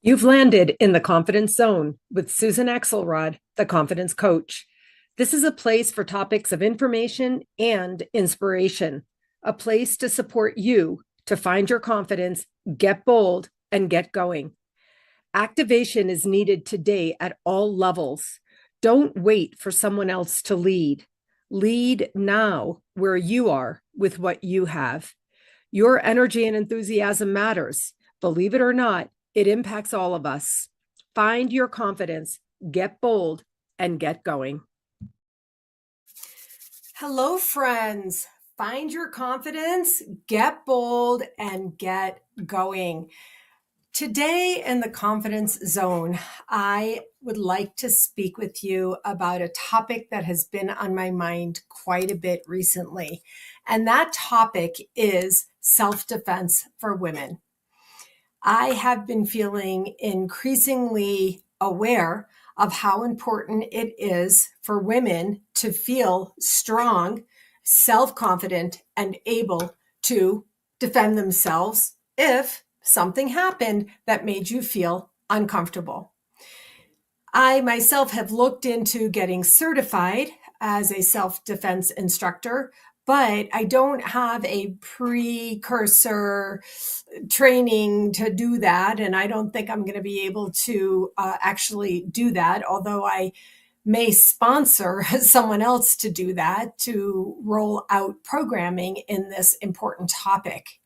You've landed in the confidence zone with Susan Axelrod, the confidence coach. This is a place for topics of information and inspiration, a place to support you to find your confidence, get bold, and get going. Activation is needed today at all levels. Don't wait for someone else to lead. Lead now where you are with what you have. Your energy and enthusiasm matters. Believe it or not, it impacts all of us. Find your confidence, get bold, and get going. Hello, friends. Find your confidence, get bold, and get going. Today in the confidence zone, I would like to speak with you about a topic that has been on my mind quite a bit recently. And that topic is self-defense for women. I have been feeling increasingly aware of how important it is for women to feel strong, self-confident, and able to defend themselves if something happened that made you feel uncomfortable. I myself have looked into getting certified as a self-defense instructor, but I don't have a precursor training to do that. And I don't think I'm going to be able to actually do that, although I may sponsor someone else to do that, to roll out programming in this important topic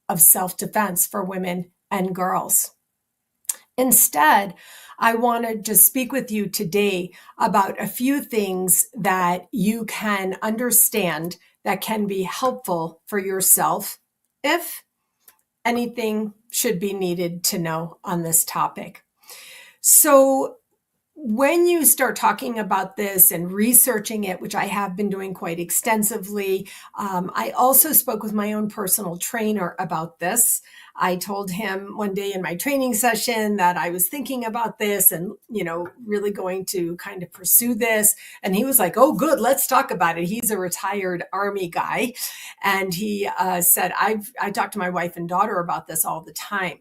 of self-defense for women and girls. Instead, I wanted to speak with you today about a few things that you can understand that can be helpful for yourself if anything should be needed to know on this topic. So when you start talking about this and researching it, which I have been doing quite extensively, I also spoke with my own personal trainer about this. I told him one day in my training session that I was thinking about this and, really going to kind of pursue this. And he was like, oh, good, let's talk about it. He's a retired Army guy. And he said, I talk to my wife and daughter about this all the time.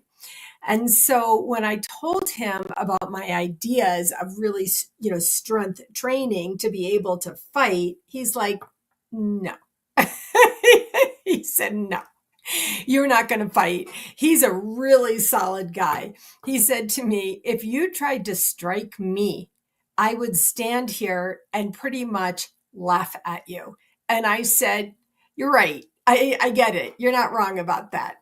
And so when I told him about my ideas of really, strength training to be able to fight, he's like, no. He said, no, you're not going to fight. He's a really solid guy. He said to me, if you tried to strike me, I would stand here and pretty much laugh at you. And I said, you're right. I get it. You're not wrong about that.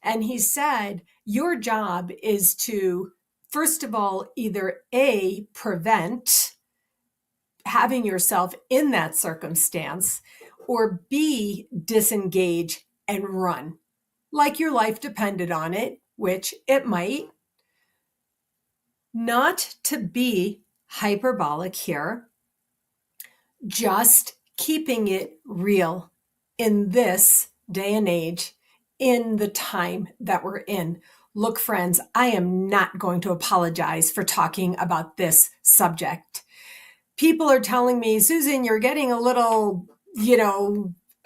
And he said, your job is to, first of all, either A, prevent having yourself in that circumstance, or B, disengage and run, like your life depended on it, which it might. Not to be hyperbolic here, just keeping it real in this day and age, in the time that we're in. Look, friends, I am not going to apologize for talking about this subject. People are telling me, Susan, you're getting a little,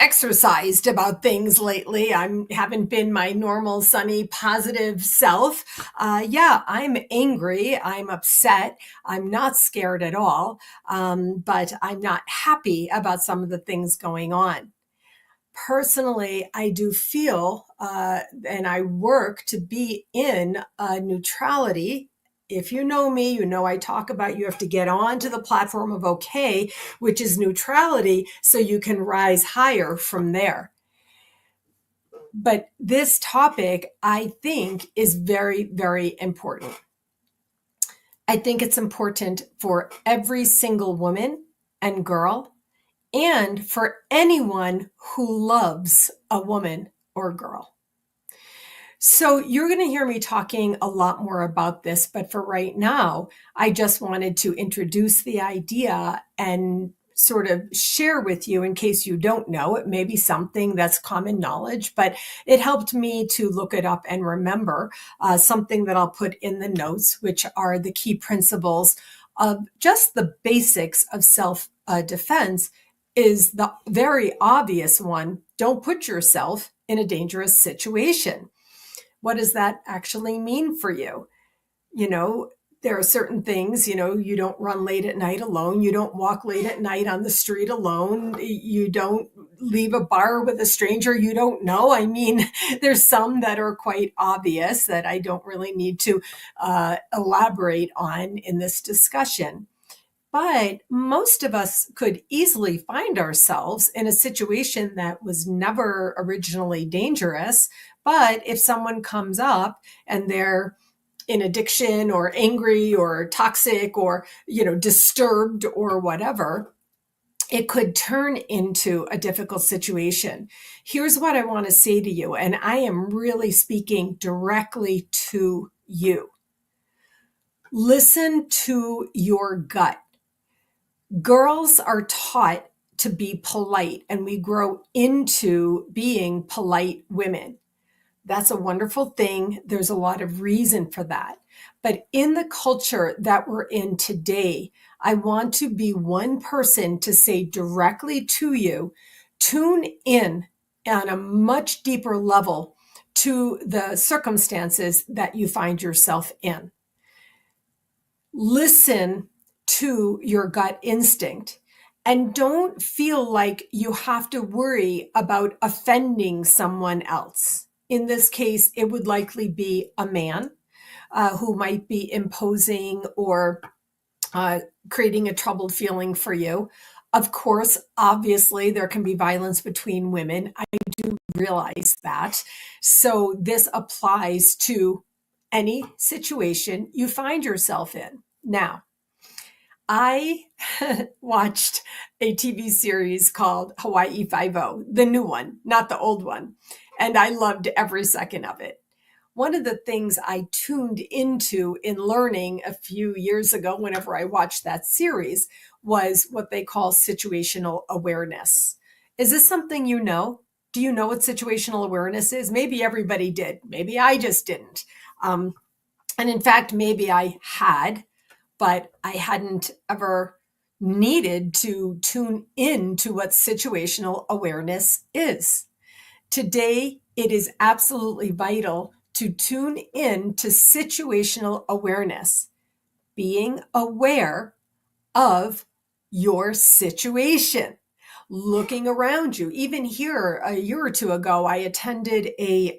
exercised about things lately. I haven't been my normal, sunny, positive self. Yeah, I'm angry. I'm upset. I'm not scared at all. But I'm not happy about some of the things going on. Personally, I do feel, and I work to be in neutrality. If you know me, you know I talk about you have to get onto the platform of okay, which is neutrality, so you can rise higher from there. But this topic, I think, is very, very important. I think it's important for every single woman and girl, and for anyone who loves a woman or girl. So you're going to hear me talking a lot more about this, but for right now, I just wanted to introduce the idea and sort of share with you in case you don't know. It may be something that's common knowledge, but it helped me to look it up and remember something that I'll put in the notes, which are the key principles of just the basics of self-defense. Is the very obvious one. Don't put yourself in a dangerous situation. What does that actually mean for you? You know, there are certain things, you don't run late at night alone. You don't walk late at night on the street alone. You don't leave a bar with a stranger you don't know. I mean, there's some that are quite obvious that I don't really need to elaborate on in this discussion. But most of us could easily find ourselves in a situation that was never originally dangerous. But if someone comes up and they're in addiction or angry or toxic or, disturbed or whatever, it could turn into a difficult situation. Here's what I want to say to you, and I am really speaking directly to you. Listen to your gut. Girls are taught to be polite, and we grow into being polite women. That's a wonderful thing. There's a lot of reason for that. But in the culture that we're in today, I want to be one person to say directly to you, tune in on a much deeper level to the circumstances that you find yourself in. Listen to your gut instinct. And don't feel like you have to worry about offending someone else. In this case, it would likely be a man who might be imposing or creating a troubled feeling for you. Of course, obviously, there can be violence between women. I do realize that. So this applies to any situation you find yourself in. Now, I watched a TV series called Hawaii Five-0, the new one, not the old one, and I loved every second of it. One of the things I tuned into in learning a few years ago, whenever I watched that series, was what they call situational awareness. Is this something you know? Do you know what situational awareness is? Maybe everybody did. Maybe I just didn't. And in fact, maybe I had, but I hadn't ever needed to tune in to what situational awareness is. Today, it is absolutely vital to tune in to situational awareness, being aware of your situation, looking around you. Even here, a year or two ago, I attended a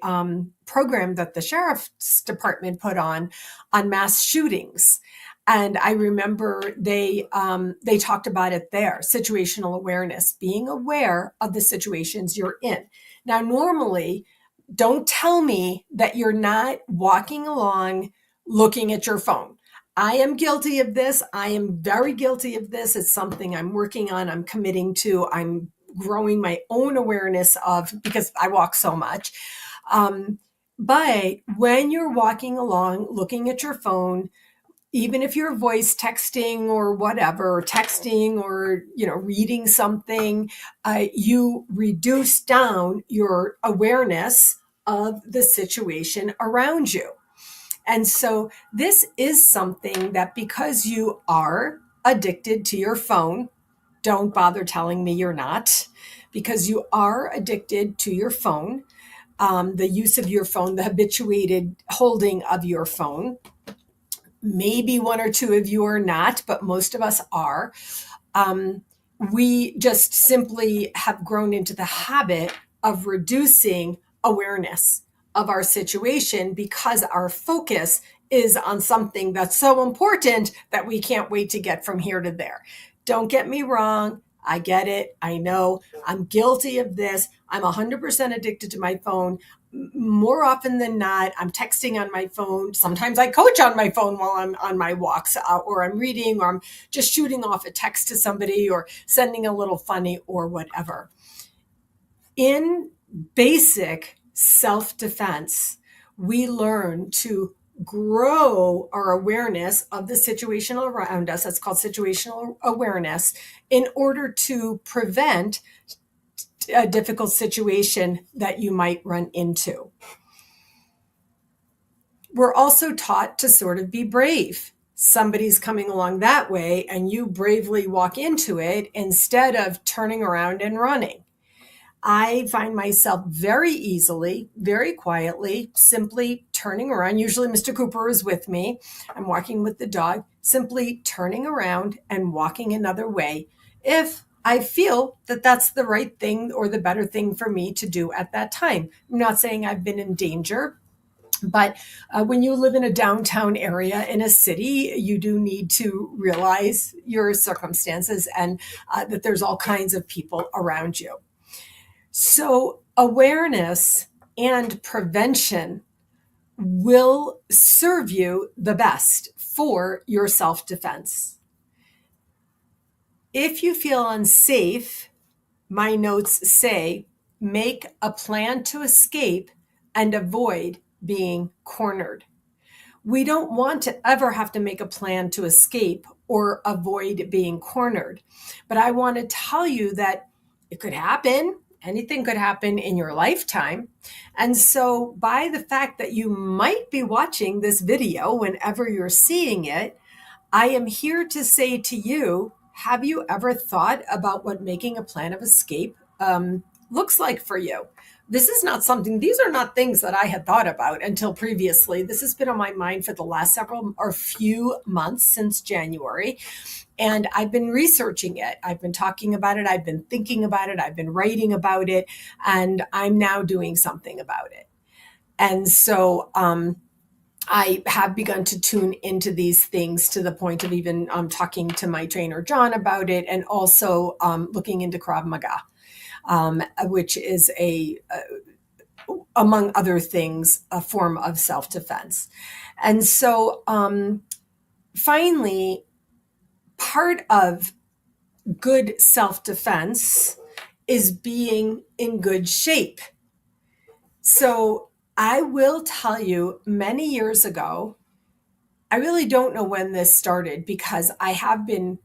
program that the sheriff's department put on mass shootings. And I remember they talked about it there, situational awareness, being aware of the situations you're in. Now, normally, don't tell me that you're not walking along looking at your phone. I am guilty of this. I am very guilty of this. It's something I'm working on. I'm committing to. I'm growing my own awareness of, because I walk so much. But when you're walking along looking at your phone, even if you're voice texting or whatever, texting or reading something, you reduce down your awareness of the situation around you. And so this is something that, because you are addicted to your phone, don't bother telling me you're not, because you are addicted to your phone, the use of your phone, the habituated holding of your phone. Maybe one or two of you are not, but most of us are. We just simply have grown into the habit of reducing awareness of our situation because our focus is on something that's so important that we can't wait to get from here to there. Don't get me wrong. I get it. I know I'm guilty of this. I'm 100% addicted to my phone. More often than not, I'm texting on my phone. Sometimes I coach on my phone while I'm on my walks, or I'm reading, or I'm just shooting off a text to somebody or sending a little funny or whatever. In basic self-defense, we learn to grow our awareness of the situation around us. That's called situational awareness, in order to prevent a difficult situation that you might run into. We're also taught to sort of be brave. Somebody's coming along that way and you bravely walk into it instead of turning around and running. I find myself very easily, very quietly, simply turning around. Usually, Mr. Cooper is with me. I'm walking with the dog, simply turning around and walking another way if I feel that that's the right thing or the better thing for me to do at that time. I'm not saying I've been in danger. But when you live in a downtown area in a city, you do need to realize your circumstances and that there's all kinds of people around you. So, awareness and prevention will serve you the best for your self defense. If you feel unsafe, my notes say make a plan to escape and avoid being cornered. We don't want to ever have to make a plan to escape or avoid being cornered. But I want to tell you that it could happen. Anything could happen in your lifetime. And so, by the fact that you might be watching this video whenever you're seeing it, I am here to say to you, have you ever thought about what making a plan of escape looks like for you? This is not something, these are not things that I had thought about until previously. This has been on my mind for the last several or few months since January. And I've been researching it. I've been talking about it. I've been thinking about it. I've been writing about it. And I'm now doing something about it. And so, I have begun to tune into these things to the point of even talking to my trainer, John, about it, and also looking into Krav Maga, which is among other things, a form of self-defense. And so finally, part of good self-defense is being in good shape. So I will tell you, many years ago, I really don't know when this started because I have been,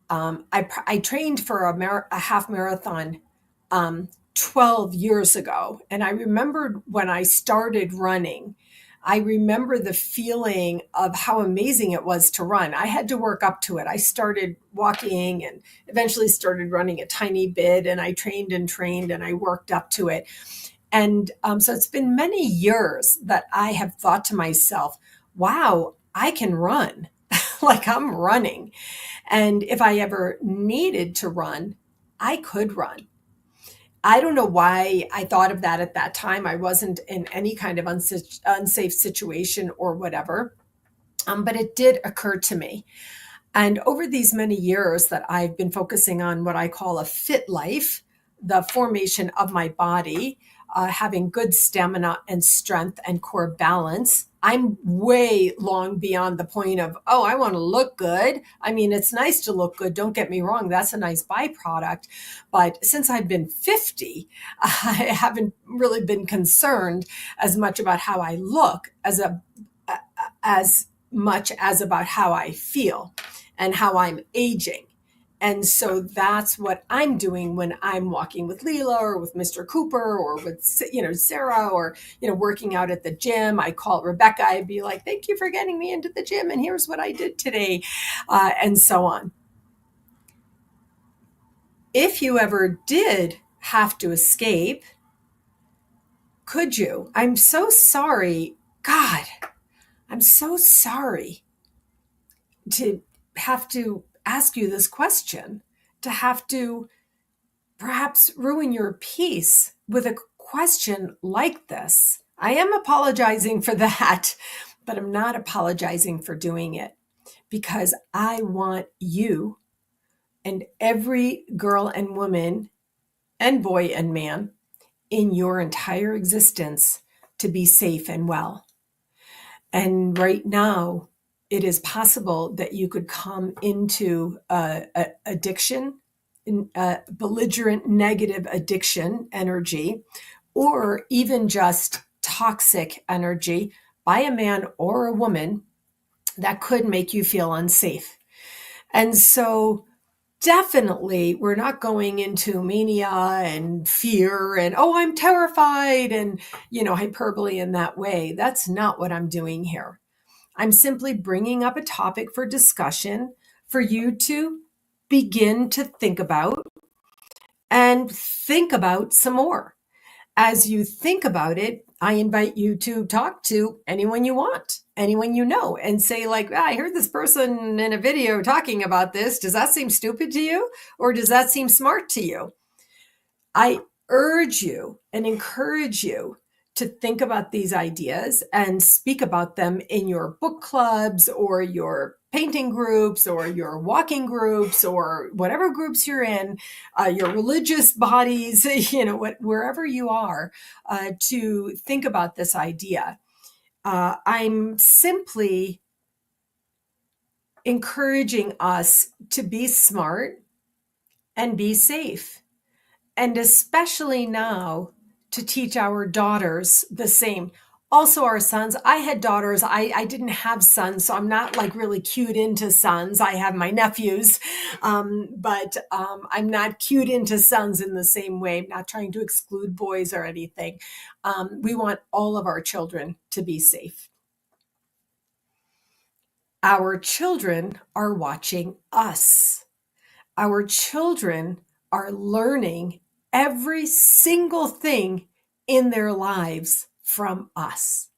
I trained for a half marathon 12 years ago. And I remembered when I started running, I remember the feeling of how amazing it was to run. I had to work up to it. I started walking and eventually started running a tiny bit, and I trained and I worked up to it. And so it's been many years that I have thought to myself, wow, I can run. Like I'm running. And if I ever needed to run, I could run. I don't know why I thought of that at that time. I wasn't in any kind of unsafe situation or whatever. But it did occur to me. And over these many years that I've been focusing on what I call a fit life, the formation of my body, having good stamina and strength and core balance, I'm way long beyond the point of, oh, I want to look good. I mean, it's nice to look good. Don't get me wrong. That's a nice byproduct. But since I've been 50, I haven't really been concerned as much about how I look as much as about how I feel and how I'm aging. And so that's what I'm doing when I'm walking with Leela or with Mr. Cooper or with, Sarah, or, working out at the gym. I call Rebecca. I'd be like, thank you for getting me into the gym. And here's what I did today, and so on. If you ever did have to escape, could you? I'm so sorry. God, I'm so sorry to have to ask you this question, to have to perhaps ruin your peace with a question like this. I am apologizing for that, but I'm not apologizing for doing it because I want you and every girl and woman and boy and man in your entire existence to be safe and well. And right now, it is possible that you could come into addiction, belligerent negative addiction energy, or even just toxic energy by a man or a woman that could make you feel unsafe. And so definitely we're not going into mania and fear and, oh, I'm terrified and, hyperbole in that way. That's not what I'm doing here. I'm simply bringing up a topic for discussion for you to begin to think about and think about some more. As you think about it, I invite you to talk to anyone you want, anyone you know, and say like, I heard this person in a video talking about this. Does that seem stupid to you? Or does that seem smart to you? I urge you and encourage you to think about these ideas and speak about them in your book clubs or your painting groups or your walking groups or whatever groups you're in, your religious bodies, wherever you are, to think about this idea. I'm simply encouraging us to be smart and be safe. And especially now to teach our daughters the same. Also, our sons. I had daughters. I didn't have sons, so I'm not like really cued into sons. I have my nephews, but I'm not cued into sons in the same way. I'm not trying to exclude boys or anything. We want all of our children to be safe. Our children are watching us. Our children are learning every single thing in their lives from us.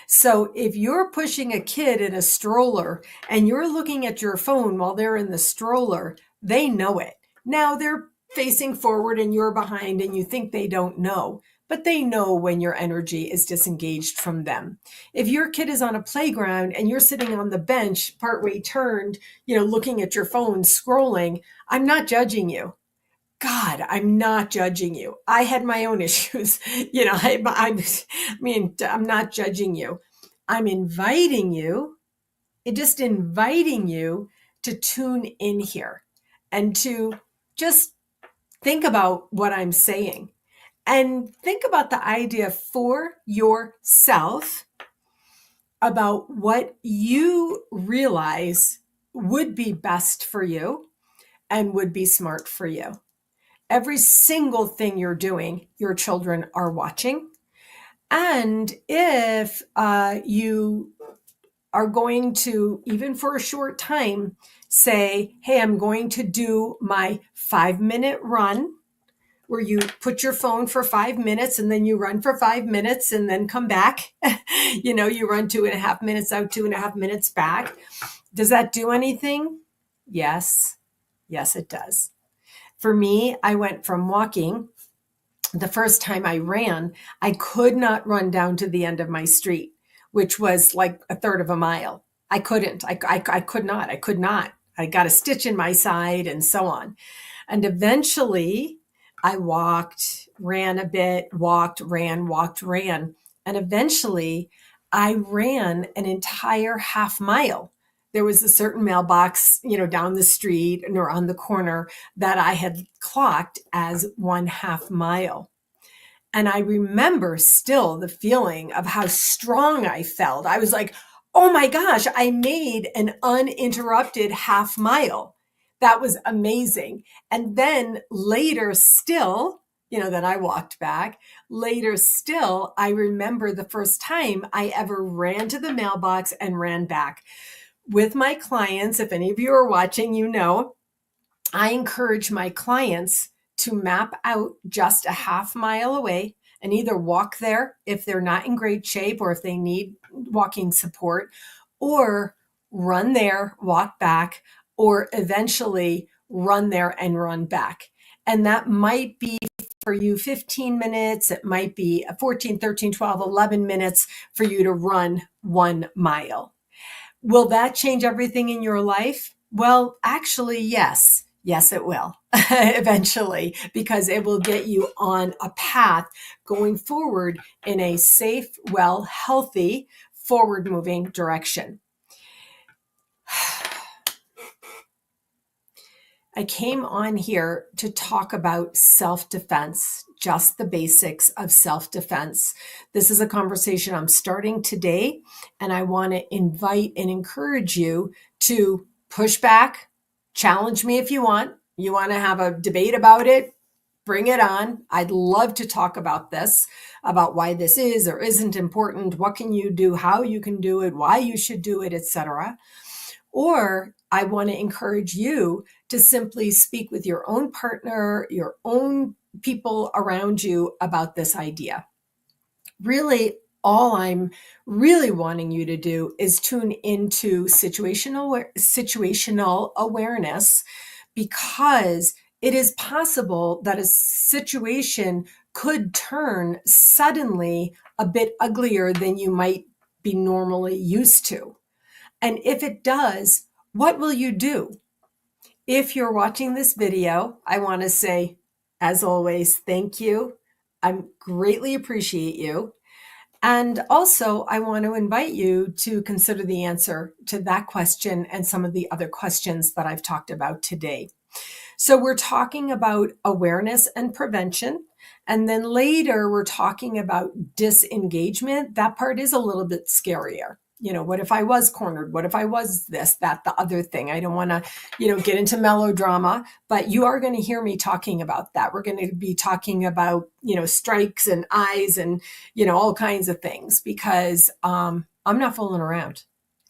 So if you're pushing a kid in a stroller and you're looking at your phone while they're in the stroller, they know it. Now they're facing forward and you're behind and you think they don't know, but they know when your energy is disengaged from them. If your kid is on a playground and you're sitting on the bench, partway turned, looking at your phone, scrolling, I'm not judging you. God, I'm not judging you. I had my own issues. I'm not judging you. I'm inviting you, just inviting you to tune in here and to just think about what I'm saying and think about the idea for yourself about what you realize would be best for you and would be smart for you. Every single thing you're doing, your children are watching. And if you are going to, even for a short time, say, hey, I'm going to do my 5-minute run, where you put your phone for 5 minutes and then you run for 5 minutes and then come back. You run 2.5 minutes out, 2.5 minutes back. Does that do anything? Yes. Yes, it does. For me, I went from walking. The first time I ran, I could not run down to the end of my street, which was like a third of a mile. I couldn't. I could not. I could not. I got a stitch in my side and so on. And eventually I walked, ran a bit, walked, ran. And eventually I ran an entire half mile. There was a certain mailbox, down the street or on the corner that I had clocked as 1/2 mile. And I remember still the feeling of how strong I felt. I was like, oh my gosh, I made an uninterrupted half mile. That was amazing. And then later still, then I walked back. Later still, I remember the first time I ever ran to the mailbox and ran back. With my clients, if any of you are watching, I encourage my clients to map out just a half mile away and either walk there if they're not in great shape or if they need walking support, or run there, walk back, or eventually run there and run back. And that might be for you 15 minutes. It might be 14, 13, 12, 11 minutes for you to run 1 mile. Will that change everything in your life? Well, actually, yes. Yes, it will eventually, because it will get you on a path going forward in a safe, well, healthy, forward moving direction. I came on here to talk about self-defense, just the basics of self-defense. This is a conversation I'm starting today, and I want to invite and encourage you to push back, challenge me if you want. You want to have a debate about it? Bring it on. I'd love to talk about this, about why this is or isn't important. What can you do? How you can do it? Why you should do it, etc. Or I want to encourage you to simply speak with your own partner, your own people around you about this idea. Really, all I'm really wanting you to do is tune into situational awareness, because it is possible that a situation could turn suddenly a bit uglier than you might be normally used to. And if it does, what will you do? If you're watching this video, I want to say, as always, thank you. I greatly appreciate you. And also, I want to invite you to consider the answer to that question and some of the other questions that I've talked about today. So we're talking about awareness and prevention. And then later, we're talking about disengagement. That part is a little bit scarier. What if I was cornered? What if I was this, that, the other thing? I don't want to, get into melodrama, but you are going to hear me talking about that. We're going to be talking about, strikes and eyes and, all kinds of things, because I'm not fooling around.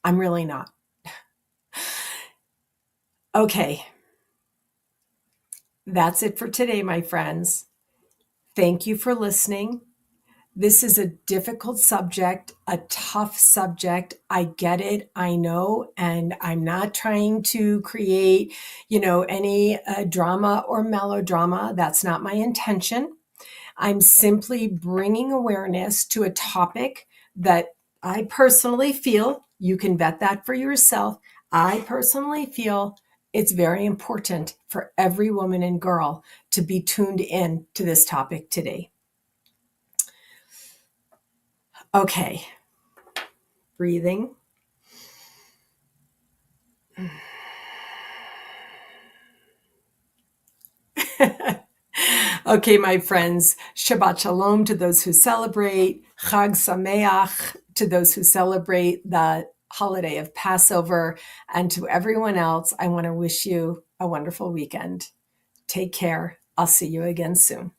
I'm really not. Okay. That's it for today, my friends. Thank you for listening. This is a difficult subject, a tough subject. I get it. I know. And I'm not trying to create, any drama or melodrama. That's not my intention. I'm simply bringing awareness to a topic that I personally feel, you can vet that for yourself. I personally feel it's very important for every woman and girl to be tuned in to this topic today. Okay, breathing. Okay, my friends, Shabbat Shalom to those who celebrate, Chag Sameach to those who celebrate the holiday of Passover, and to everyone else, I want to wish you a wonderful weekend. Take care. I'll see you again soon.